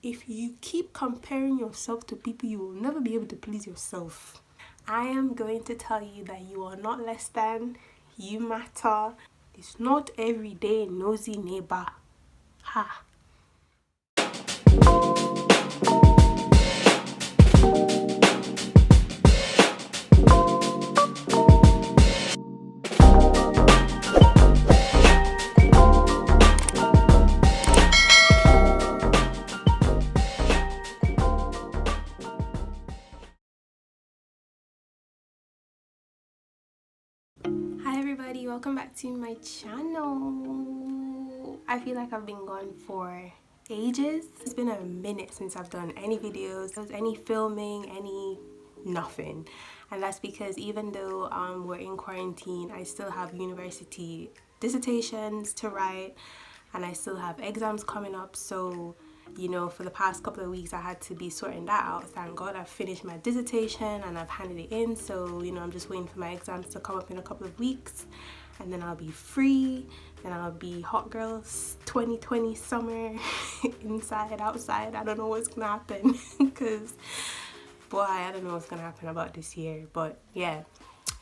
If you keep comparing yourself to people, you will never be able to please yourself. I am going to tell you that you are not less than, you matter. It's not everyday nosy neighbor. Ha. Hi everybody, welcome back to my channel. I feel like I've been gone for ages. It's been a minute since I've done any videos, any filming, any nothing. And that's because even though we're in quarantine, I still have university dissertations to write and I still have exams coming up. So you know, for the past couple of weeks I had to be sorting that out. Thank God I've finished my dissertation and I've handed it in, so you know, I'm just waiting for my exams to come up in a couple of weeks and then I'll be free. Then I'll be hot girls 2020 summer. Inside, outside, I don't know what's gonna happen because boy, I don't know what's gonna happen about this year. But yeah,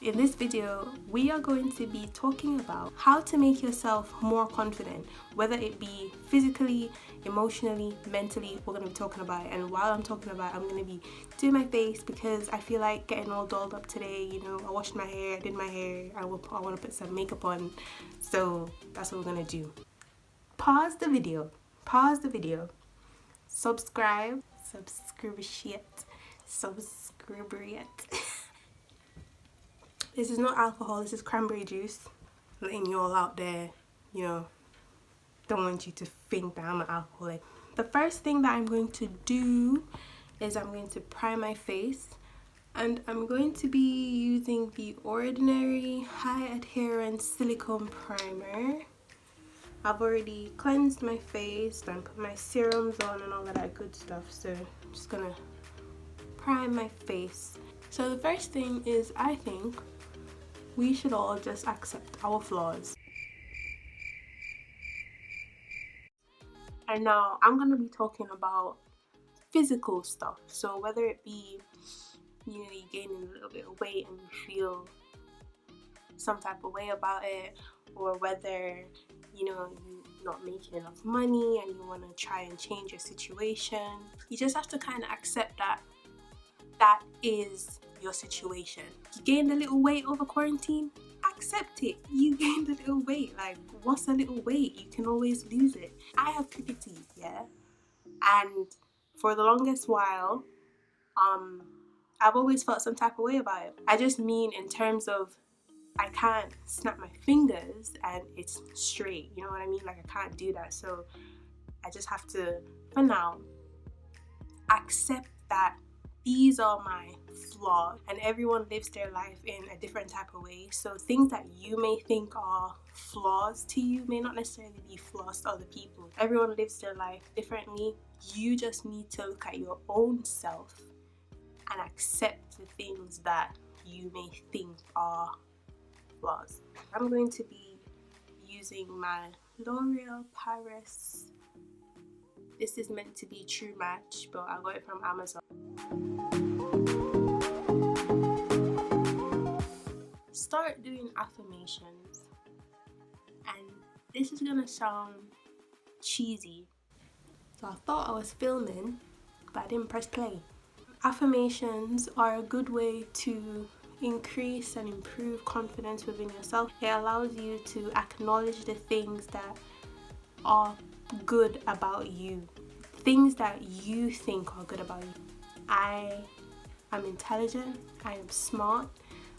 in this video we are going to be talking about how to make yourself more confident, whether it be physically, emotionally, mentally. We're going to be talking about it, and while I'm talking about it, I'm going to be doing my face because I feel like getting all dolled up today. You know, I washed my hair, I did my hair, I want to put some makeup on, so that's what we're going to do. Pause the video, subscribe This is not alcohol, this is cranberry juice. Letting you all out there, you know, don't want you to think that I'm an alcoholic. The first thing that I'm going to do is I'm going to prime my face, and I'm going to be using the Ordinary High Adherence Silicone Primer. I've already cleansed my face and put my serums on and all of that good stuff, so I'm just gonna prime my face. So the first thing is, I think we should all just accept our flaws. And now I'm going to be talking about physical stuff. So whether it be, you know, you're gaining a little bit of weight and you feel some type of way about it, or whether, you know, you're not making enough money and you want to try and change your situation, you just have to kind of accept that that is your situation. You gained a little weight over quarantine, accept it. You gained a little weight. Like, what's a little weight? You can always lose it. I have crooked teeth, yeah, and for the longest while I've always felt some type of way about it. I just mean in terms of I can't snap my fingers and it's straight, you know what I mean? Like, I can't do that, so I just have to, for now, accept that these are my flaws, and everyone lives their life in a different type of way. So things that you may think are flaws to you may not necessarily be flaws to other people. Everyone lives their life differently. You just need to look at your own self and accept the things that you may think are flaws. I'm going to be using my L'Oreal Paris. This is meant to be True Match, but I got it from Amazon. Start doing affirmations, and this is gonna sound cheesy, so I thought I was filming but I didn't press play. Affirmations are a good way to increase and improve confidence within yourself. It allows you to acknowledge the things that are good about you, things that you think are good about you. I am intelligent, I am smart,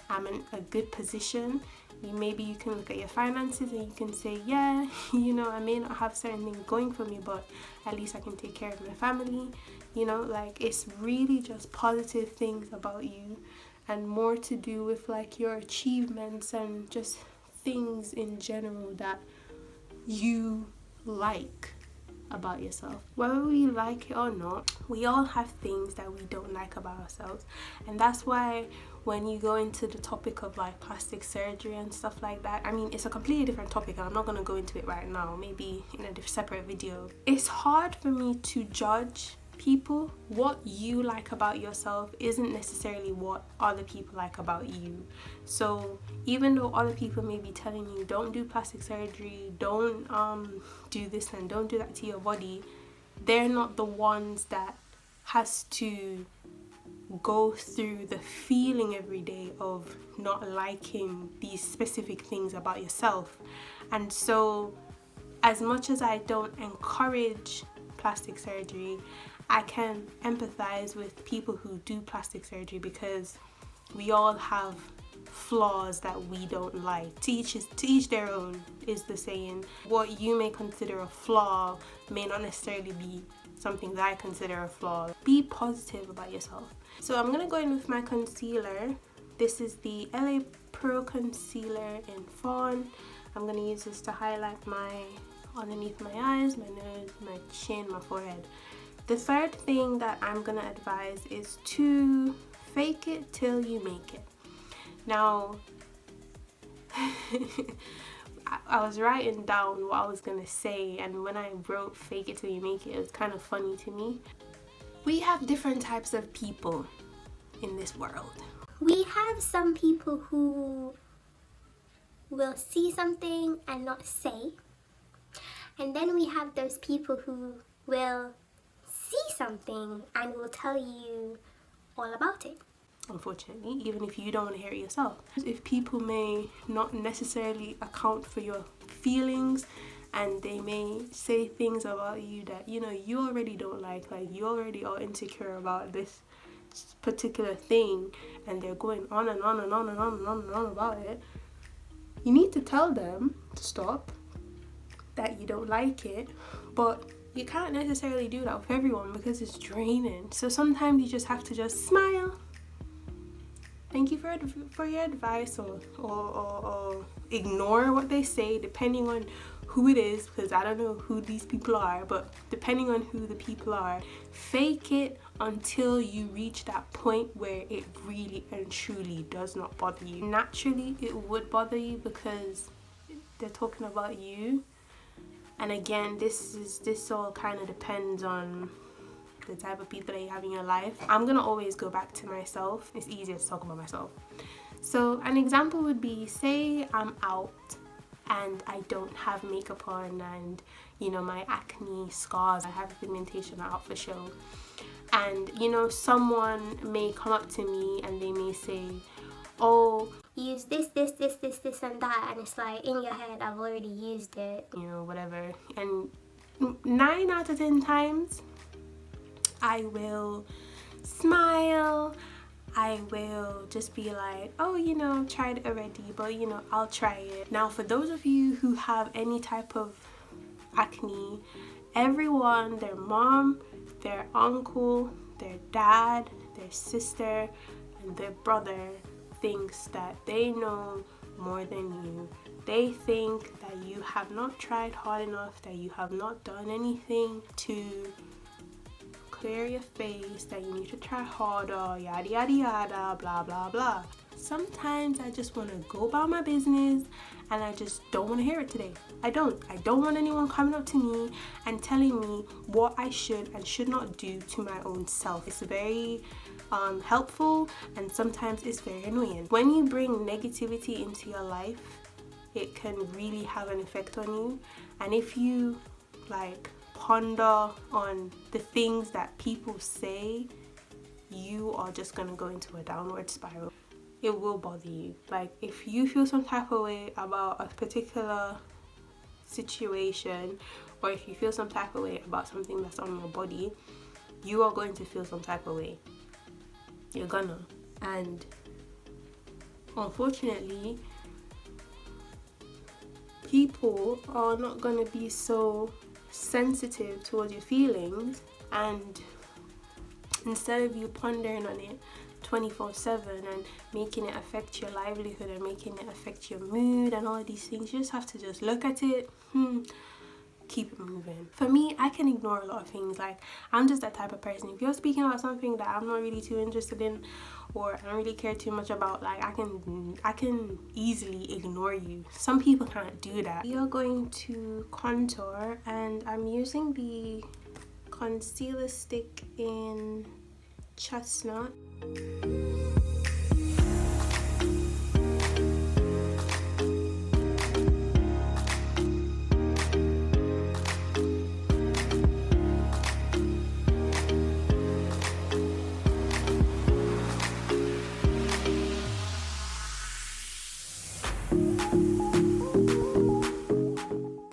I'm in a good position. Maybe you can look at your finances and you can say, yeah, you know, I may not have certain things going for me, but at least I can take care of my family. You know, like, it's really just positive things about you, and more to do with like your achievements and just things in general that you like. about yourself. Whether we like it or not, we all have things that we don't like about ourselves. And that's why when you go into the topic of like plastic surgery and stuff like that, I mean, it's a completely different topic and I'm not going to go into it right now, maybe in a separate video. It's hard for me to judge people. What you like about yourself isn't necessarily what other people like about you. So even though other people may be telling you don't do plastic surgery, don't do this and don't do that to your body, they're not the ones that has to go through the feeling every day of not liking these specific things about yourself. And so as much as I don't encourage plastic surgery, I can empathize with people who do plastic surgery because we all have flaws that we don't like. To each their own is the saying. What you may consider a flaw may not necessarily be something that I consider a flaw. Be positive about yourself. So I'm gonna go in with my concealer. This is the LA Pro Concealer in Fawn. I'm gonna use this to highlight underneath my eyes, my nose, my chin, my forehead. The third thing that I'm gonna advise is to fake it till you make it. Now, I was writing down what I was gonna say, and when I wrote fake it till you make it, it was kind of funny to me. We have different types of people in this world. We have some people who will see something and not say. And then we have those people who will see something and will tell you all about it. Unfortunately, even if you don't want to hear it yourself. If people may not necessarily account for your feelings and they may say things about you that, you know, you already don't like you already are insecure about this particular thing, and they're going on and on and on and on and on and on about it, you need to tell them to stop, that you don't like it, but you can't necessarily do that with everyone because it's draining. So sometimes you just have to just smile. Thank you for your advice, or ignore what they say, depending on who it is, because I don't know who these people are, but depending on who the people are, fake it until you reach that point where it really and truly does not bother you. Naturally, it would bother you because they're talking about you. And again, this all kind of depends on the type of people that you have in your life. I'm gonna always go back to myself. It's easier to talk about myself. So an example would be, say I'm out and I don't have makeup on, and you know, my acne scars, I have pigmentation out for show, and you know, someone may come up to me and they may say, oh, use this and that, and it's like, in your head, I've already used it, you know, whatever. And 9 out of 10 times I will smile, I will just be like, oh, you know, I've tried it already, but you know, I'll try it. Now, for those of you who have any type of acne, everyone, their mom, their uncle, their dad, their sister, and their brother thinks that they know more than you. They think that you have not tried hard enough, that you have not done anything to clear your face, that you need to try harder, yada yada yada, blah blah blah. Sometimes I just want to go about my business and I just don't want to hear it today. I don't want anyone coming up to me and telling me what I should and should not do to my own self. It's very helpful, and sometimes it's very annoying. When you bring negativity into your life, it can really have an effect on you. And if you like ponder on the things that people say, you are just gonna go into a downward spiral. It will bother you. Like, if you feel some type of way about a particular situation, or if you feel some type of way about something that's on your body, you are going to feel some type of way. You're gonna. And unfortunately, people are not gonna be so sensitive towards your feelings, and instead of you pondering on it 24/7 and making it affect your livelihood and making it affect your mood and all of these things, you just have to just look at it. keep it moving. For me, I can ignore a lot of things. Like, I'm just that type of person. If you're speaking about something that I'm not really too interested in, or I don't really care too much about, like, I can easily ignore you. Some people can't do that. We are going to contour, and I'm using the concealer stick in Chestnut.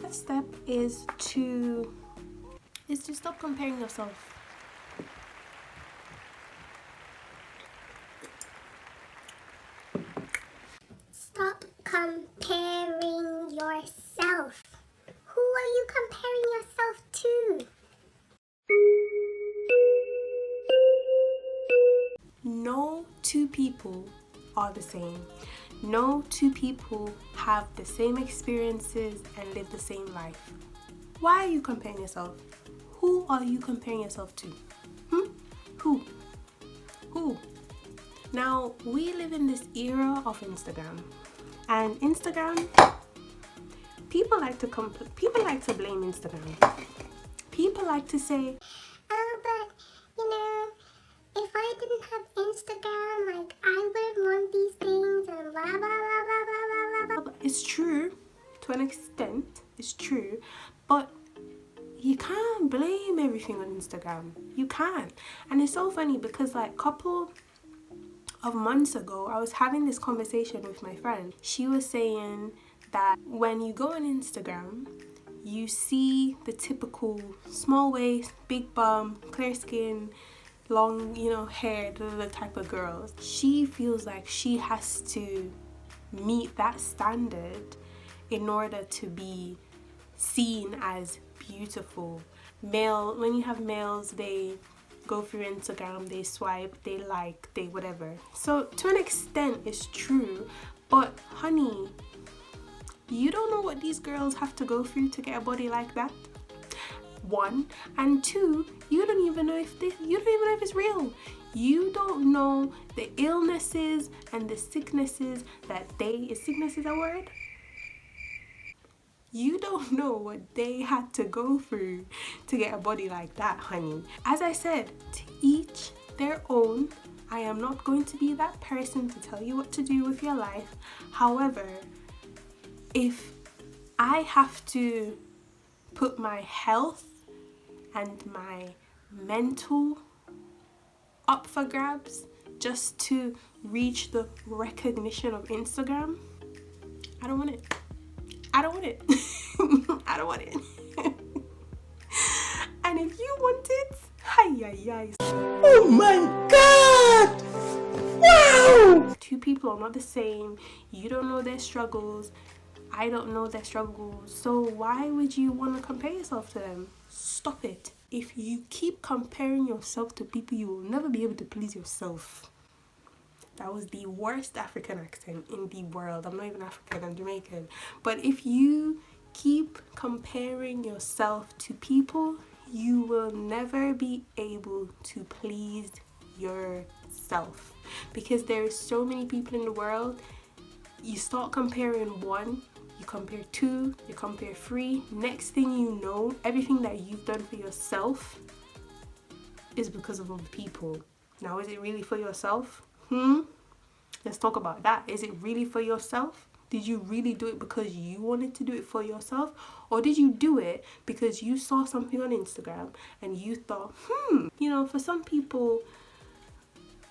Step is to stop comparing yourself. Stop comparing yourself. Who are you comparing yourself to? No two people are the same. No two people have the same experiences and live the same life. Why are you comparing yourself? Who are you comparing yourself to? Who? Now, we live in this era of Instagram. And Instagram, people like to blame Instagram. People like to say, oh, but you know, if I didn't have Instagram, like, I wouldn't want these things and blah blah blah blah blah blah blah. It's true, to an extent, it's true, but you can't blame everything on Instagram. You can't. And it's so funny because, like, a couple of months ago, I was having this conversation with my friend. She was saying that when you go on Instagram, you see the typical small waist, big bum, clear skin, long, hair, the type of girls. She feels like she has to meet that standard in order to be seen as beautiful. When you have males, they go through Instagram, they swipe, they like, they whatever. So to an extent, it's true, but honey, you don't know what these girls have to go through to get a body like that. One, and two, you don't even know if it's real. You don't know the illnesses and the sicknesses that is sickness a word? You don't know what they had to go through to get a body like that, honey. As I said, to each their own. I am not going to be that person to tell you what to do with your life. However, if I have to put my health and my mental up for grabs just to reach the recognition of Instagram, I don't want it. I don't want it. I don't want it. And if you want it, hi. Oh my God! Wow! Two people are not the same. You don't know their struggles. I don't know their struggles. So why would you want to compare yourself to them? Stop it. If you keep comparing yourself to people, you will never be able to please yourself. That was the worst African accent in the world. I'm not even African, I'm Jamaican. But if you keep comparing yourself to people, you will never be able to please yourself. Because there are so many people in the world. You start comparing one, you compare two, you compare three. Next thing you know, everything that you've done for yourself is because of other people. Now, is it really for yourself? Let's talk about that. Is it really for yourself? Did you really do it because you wanted to do it for yourself? Or did you do it because you saw something on Instagram and you thought, for some people,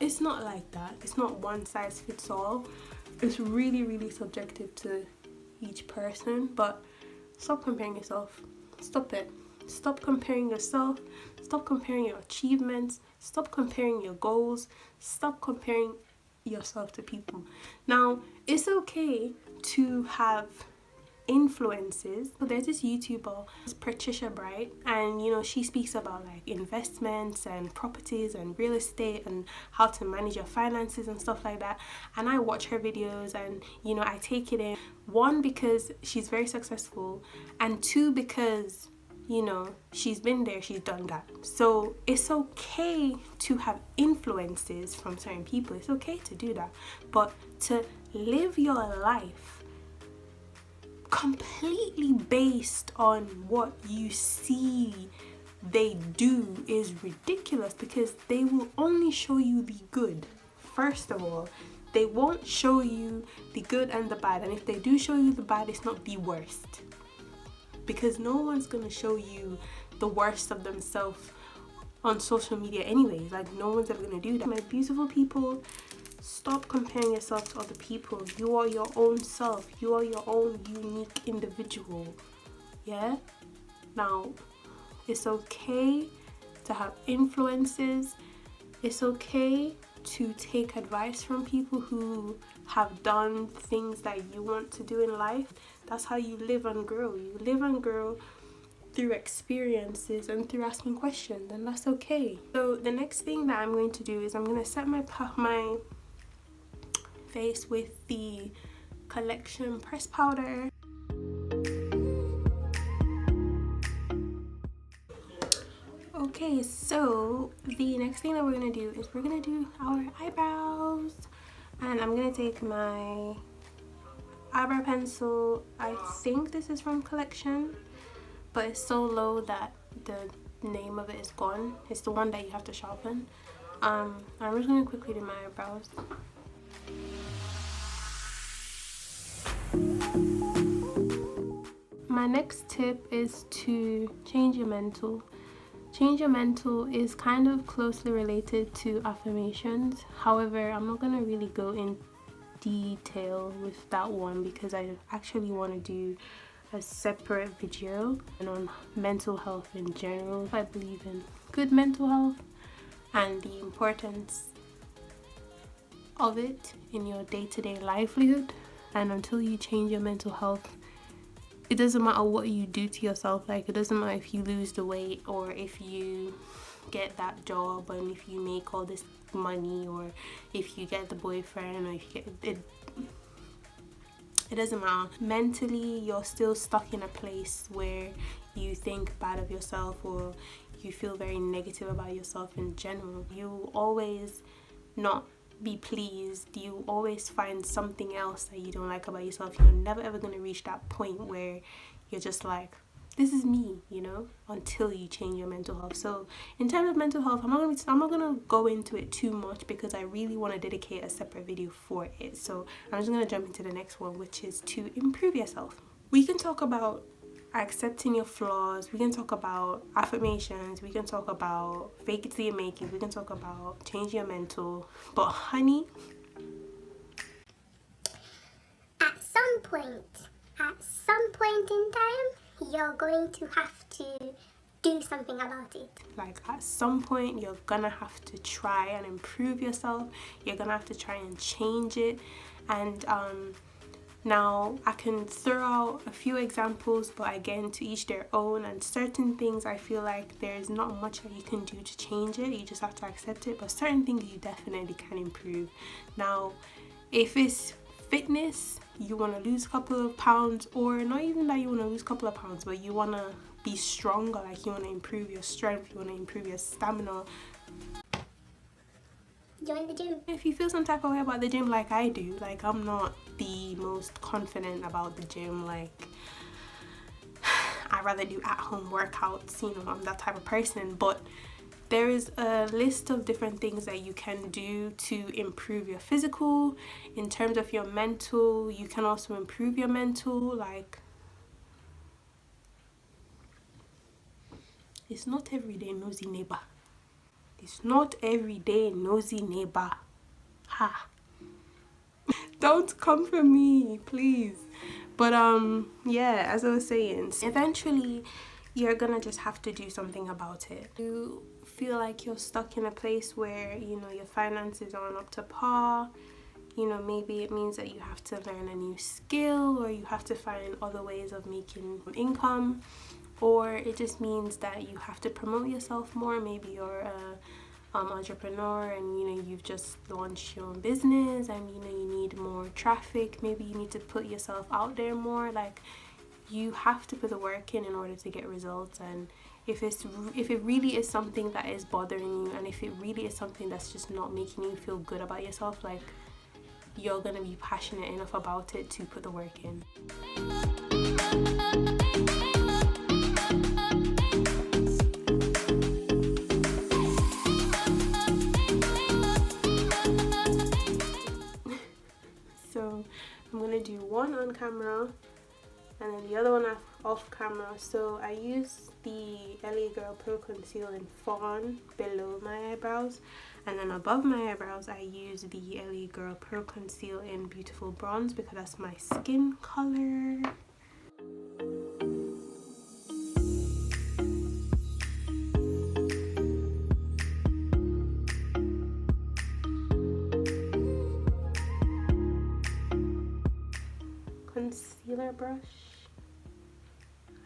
it's not like that. It's not one size fits all. It's really, really subjective to each person. But stop comparing yourself. Stop it. Stop comparing yourself. Stop comparing your achievements. Stop comparing your goals. Stop comparing yourself to people. Now, it's okay to have influences. So there's this YouTuber, Patricia Bright, and she speaks about like investments and properties and real estate and how to manage your finances and stuff like that. And I watch her videos and I take it in. One, because she's very successful, and two, because you know, she's been there, she's done that. So it's okay to have influences from certain people. It's okay to do that. But to live your life completely based on what you see they do is ridiculous, because they will only show you the good. First of all, they won't show you the good and the bad. And if they do show you the bad, it's not the worst. Because no one's gonna show you the worst of themselves on social media anyways. Like, no one's ever gonna do that. My beautiful people, stop comparing yourself to other people. You are your own self. You are your own unique individual. Yeah? Now, it's okay to have influences. It's okay to take advice from people who have done things that you want to do in life. That's how you live and grow. You live and grow through experiences and through asking questions, and that's okay. So the next thing that I'm going to do is I'm going to set my face with the Collection press powder. Okay, so the next thing that we're gonna do is we're gonna do our eyebrows, and I'm gonna take my eyebrow pencil. I think this is from Collection, but it's so low that the name of it is gone. It's the one that you have to sharpen. I'm just gonna quickly do my eyebrows. My next tip is to change your mental. Change your mental is kind of closely related to affirmations. However, I'm not gonna really go in detail with that one because I actually want to do a separate video and on mental health in general. I believe in good mental health and the importance of it in your day-to-day livelihood. And until you change your mental health, it doesn't matter what you do to yourself. Like, it doesn't matter if you lose the weight or if you get that job and if you make all this money or if you get the boyfriend or if you get it doesn't matter. Mentally, you're still stuck in a place where you think bad of yourself or you feel very negative about yourself in general. You always not be pleased. You always find something else that you don't like about yourself. You're never ever going to reach that point where you're just like, this is me, you know, until you change your mental health. So in terms of mental health, I'm not gonna go into it too much because I really want to dedicate a separate video for it. So I'm just gonna jump into the next one, which is to improve yourself. We can talk about accepting your flaws, we can talk about affirmations, we can talk about fake it till you make it, we can talk about changing your mental, but honey, at some point in time, you're going to have to do something about it. Like, at some point you're gonna have to try and improve yourself. You're gonna have to try and change it. And now I can throw out a few examples, but again, to each their own. And certain things I feel like there's not much that you can do to change it. You just have to accept it. But certain things you definitely can improve. Now, if it's fitness, you want to lose a couple of pounds, or not even that you want to lose a couple of pounds, but you want to be stronger, like you want to improve your strength, you want to improve your stamina, join the gym. If you feel some type of way about the gym like I do, like I'm not the most confident about the gym, like I'd rather do at-home workouts, you know, I'm that type of person. But there is a list of different things that you can do to improve your physical. In terms of your mental, you can also improve your mental. Like, it's not everyday nosy neighbor. It's not everyday nosy neighbor. Ha. Don't come for me, please. But yeah, as I was saying, eventually you're gonna just have to do something about it. You feel like you're stuck in a place where, you know, your finances aren't up to par. You know, maybe it means that you have to learn a new skill, or you have to find other ways of making income, or it just means that you have to promote yourself more. Maybe you're a entrepreneur and, you know, you've just launched your own business and, you know, you need more traffic. Maybe you need to put yourself out there more. Like, you have to put the work in order to get results. And if it really is something that is bothering you, and if it really is something that's just not making you feel good about yourself, like, you're gonna be passionate enough about it to put the work in. So I'm gonna do one on camera and then the other one off camera. So I use the LA Girl Pro Conceal in Fawn below my eyebrows, and then above my eyebrows I use the LA Girl Pro Conceal in Beautiful Bronze because that's my skin color. Concealer brush,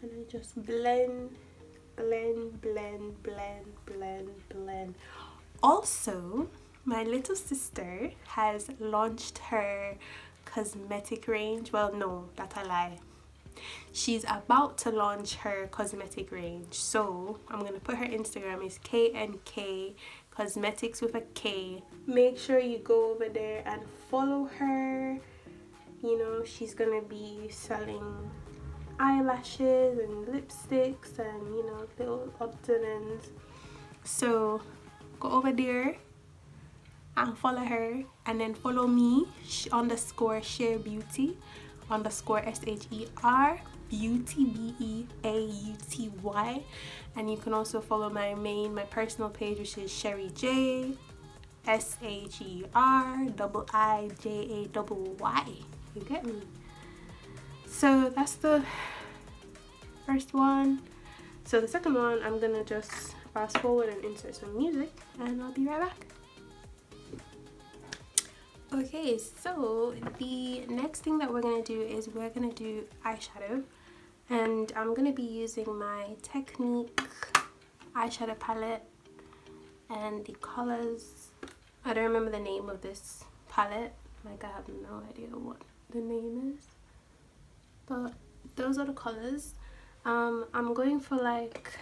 and I just blend. Also, my little sister has launched her cosmetic range. Well, no, that's a lie. She's about to launch her cosmetic range. So I'm gonna put her Instagram is KNK Cosmetics with a K. Make sure you go over there and follow her. You know, she's gonna be selling eyelashes and lipsticks and, you know, little odds and ends. So go over there and follow her, and then follow me _ Sher Beauty _ SHER Beauty BEAUTY. And you can also follow my personal page, which is Sherry J SHERIIJAYY. You get me? So that's the first one. So the second one, I'm gonna just fast forward and insert some music, and I'll be right back. Okay, so the next thing that we're gonna do is we're gonna do eyeshadow, and I'm gonna be using my Technique eyeshadow palette, and the colors, I don't remember the name of this palette, like I have no idea what the name is, but those are the colors. I'm going for, like,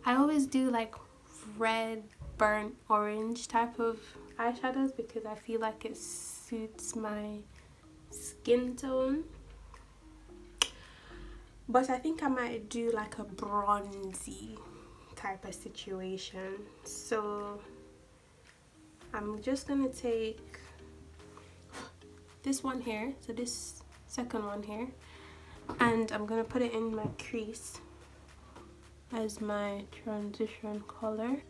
I always do like red, burnt orange type of eyeshadows because I feel like it suits my skin tone, but I think I might do like a bronzy type of situation. So I'm just gonna take this one here, so this second one here, and I'm gonna put it in my crease as my transition color.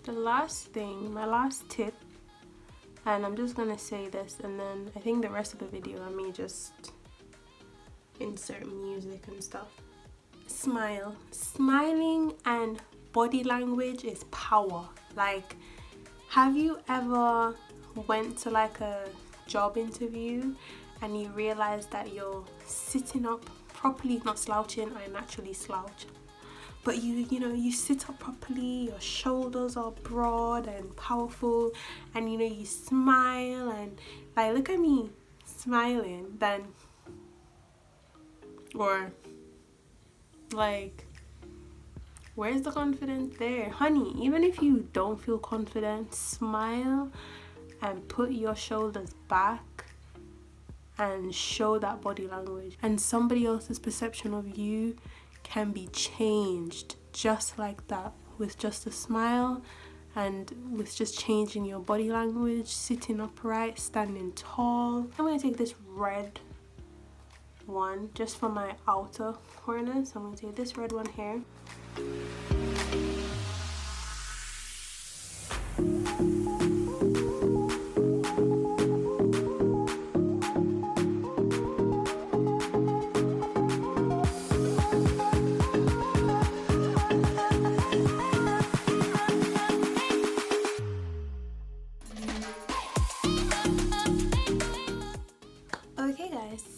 The last thing, my last tip, and I'm just gonna say this, and then I think the rest of the video I may just insert music and stuff. Smile. Smiling and body language is power. Like, have you ever went to like a job interview and you realize that you're sitting up properly, not slouching? I naturally slouch, but you know, you sit up properly, your shoulders are broad and powerful, and you know, you smile, and like, look at me smiling, then, or like, where's the confidence there, honey? Even if you don't feel confident, smile and put your shoulders back and show that body language, and somebody else's perception of you can be changed just like that, with just a smile and with just changing your body language, sitting upright, standing tall. I'm going to take this red one just for my outer corners. I'm going to take this red one here.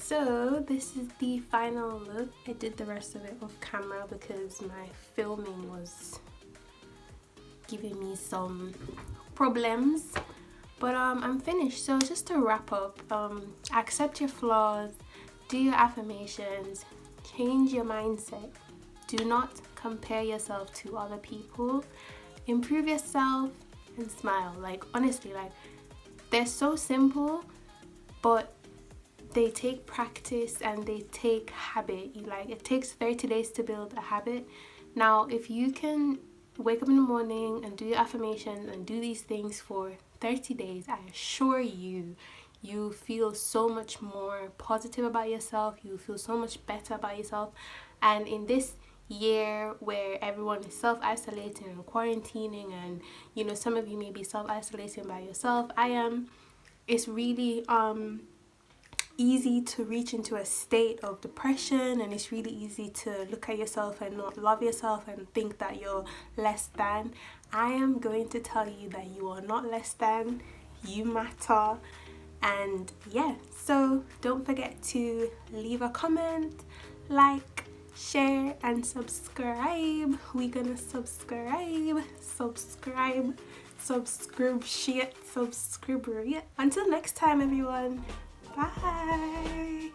So this is the final look. I did the rest of it off camera because my filming was giving me some problems. But I'm finished. So just to wrap up, accept your flaws, do your affirmations, change your mindset. Do not compare yourself to other people. Improve yourself and smile. Like, honestly, like, they're so simple, but they take practice and they take habit. Like, it takes 30 days to build a habit. Now, if you can wake up in the morning and do your affirmations and do these things for 30 days, I assure you, you feel so much more positive about yourself. You feel so much better about yourself. And in this year where everyone is self-isolating and quarantining, and you know, some of you may be self-isolating by yourself, I am, it's really easy to reach into a state of depression, and it's really easy to look at yourself and not love yourself and think that you're less than. I am going to tell you that you are not less than, you matter. And yeah, so don't forget to leave a comment, like, share and subscribe. We're gonna subscribe. Until next time, everyone. Bye.